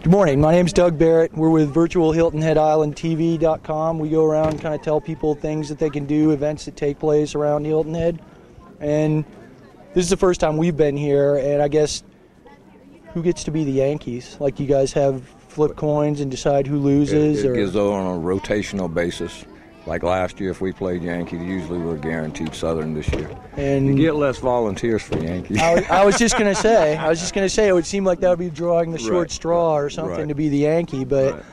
Good morning. My name's Doug Barrett. We're with virtualhiltonheadislandtv.com. We go around and kind of tell people things that they can do, events that take place around Hilton Head. And this is the first time we've been here, and I guess who gets to be the Yankees? Like, you guys have flip coins and decide who loses? It gives on a rotational basis. Like last year, if we played Yankees, usually we're guaranteed Southern this year. And you get less volunteers for Yankees. I was just going to say, it would seem like that would be drawing the short straw or something to be the Yankee. But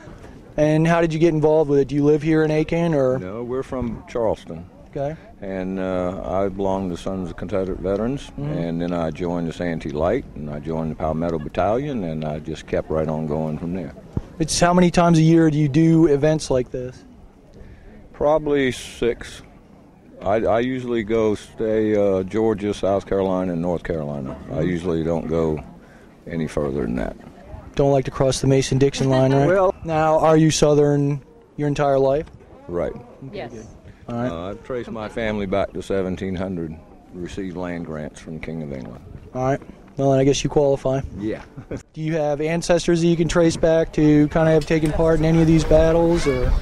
And how did you get involved with it? Do you live here in Aiken, or? No, we're from Charleston. Okay. And I belong to Sons of Confederate Veterans, and then I joined the Santee Light, and I joined the Palmetto Battalion, and I just kept right on going from there. It's how many times a year do you do events like this? Probably 6. I usually go stay Georgia, South Carolina, and North Carolina. I usually don't go any further than that. Don't like to cross the Mason-Dixon line, right? Well, now, are you Southern your entire life? Right. Yes. All right. I've traced my family back to 1700, received land grants from the King of England. All right. Well, then I guess you qualify. Yeah. Do you have ancestors that you can trace back to kind of have taken part in any of these battles, or?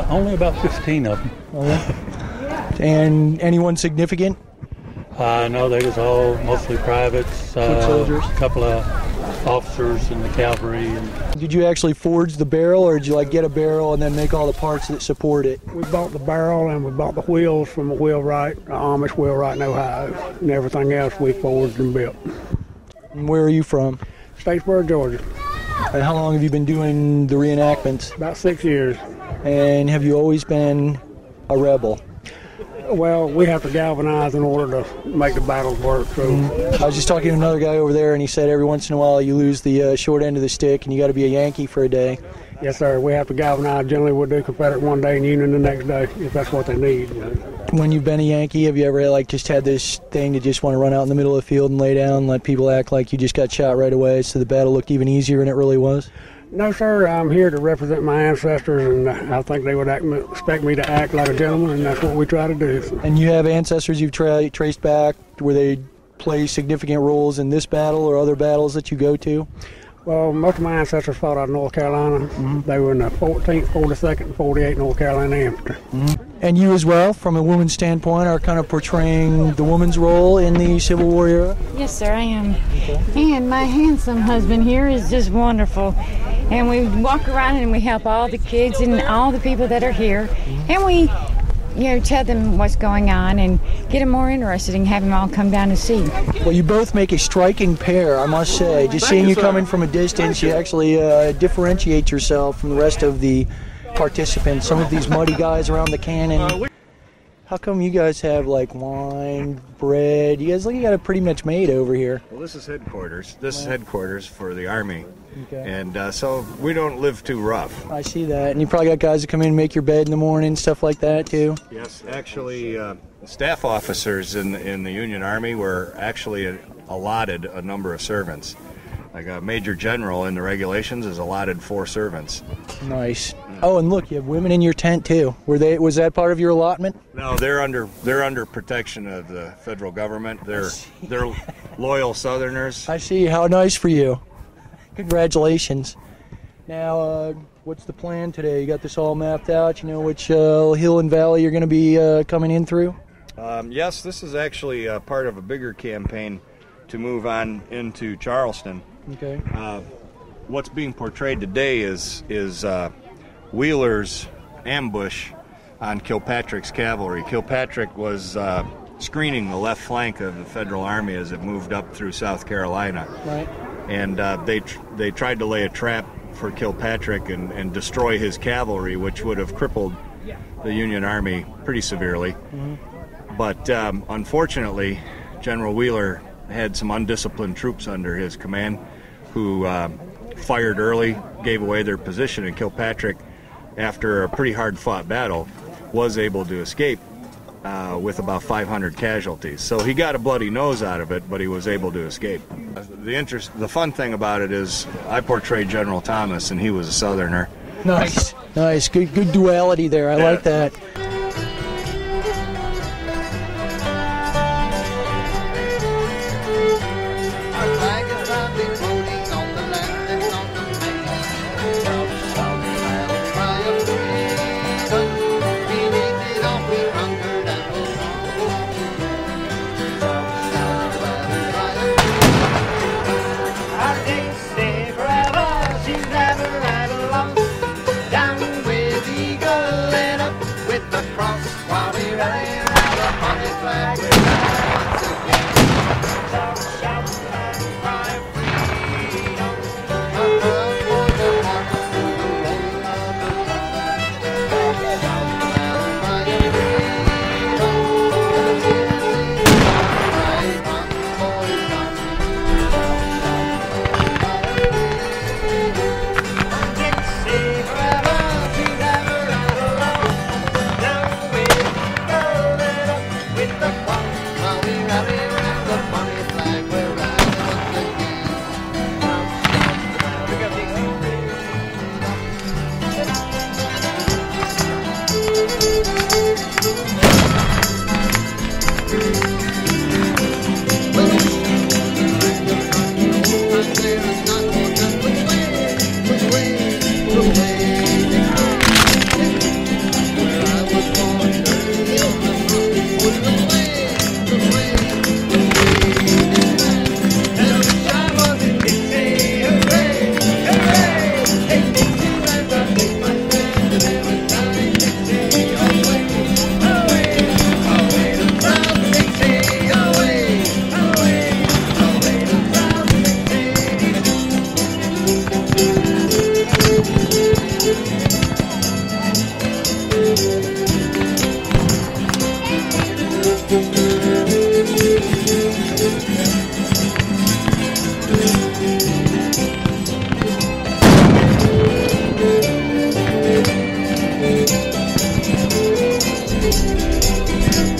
Only about 15 of them. And anyone significant? No, they was all mostly privates. Foot soldiers? A couple of officers in the cavalry. Did you actually forge the barrel, or did you get a barrel and then make all the parts that support it? We bought the barrel and we bought the wheels from a wheelwright, an Amish wheelwright in Ohio, and everything else we forged and built. And where are you from? Statesboro, Georgia. And how long have you been doing the reenactments? About 6 years. And have you always been a rebel? Well, we have to galvanize in order to make the battles work. So. I was just talking to another guy over there, and he said every once in a while you lose the short end of the stick, and you got to be a Yankee for a day. Yes, sir. We have to galvanize. Generally, we'll do Confederate one day and Union the next day, if that's what they need. When you've been a Yankee, have you ever just had this thing to just want to run out in the middle of the field and lay down and let people act like you just got shot right away, so the battle looked even easier than it really was? No, sir. I'm here to represent my ancestors, and I think they would expect me to act like a gentleman, and that's what we try to do. And you have ancestors you've traced back where they play significant roles in this battle or other battles that you go to? Well, most of my ancestors fought out of North Carolina. They were in the 14th, 42nd, and 48th North Carolina Infantry. And you as well, from a woman's standpoint, are kind of portraying the woman's role in the Civil War era? Yes, sir, I am. Okay. And my handsome husband here is just wonderful. And we walk around and we help all the kids and all the people that are here. And we, tell them what's going on and get them more interested and have them all come down to see. Well, you both make a striking pair, I must say. Just seeing you coming from a distance, you actually differentiate yourself from the rest of the participants. Some of these muddy guys around the cannon. How come you guys have wine, bread? You guys look, you got it pretty much made over here. Well, this is headquarters. This is headquarters for the Army. Okay. And so we don't live too rough. I see that. And you probably got guys that come in and make your bed in the morning, stuff like that too? Yes, actually, staff officers in the Union Army were actually allotted a number of servants. Like a major general in the regulations is allotted 4 servants. Nice. Oh, and look, you have women in your tent too. Was that part of your allotment? No, they're under protection of the federal government. They're loyal Southerners. I see. How nice for you. Congratulations. Now, what's the plan today? You got this all mapped out? You know which hill and valley you're going to be coming in through? Yes, this is actually part of a bigger campaign to move on into Charleston. Okay. What's being portrayed today is Wheeler's ambush on Kilpatrick's cavalry. Kilpatrick was screening the left flank of the Federal Army as it moved up through South Carolina. Right. And they tried to lay a trap for Kilpatrick and destroy his cavalry, which would have crippled the Union Army pretty severely. But unfortunately, General Wheeler had some undisciplined troops under his command who fired early, gave away their position, and Kilpatrick, after a pretty hard-fought battle, was able to escape with about 500 casualties. So he got a bloody nose out of it, but he was able to escape. The fun thing about it is I portrayed General Thomas, and he was a Southerner. Nice, nice, good duality there. I like that.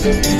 Thank you.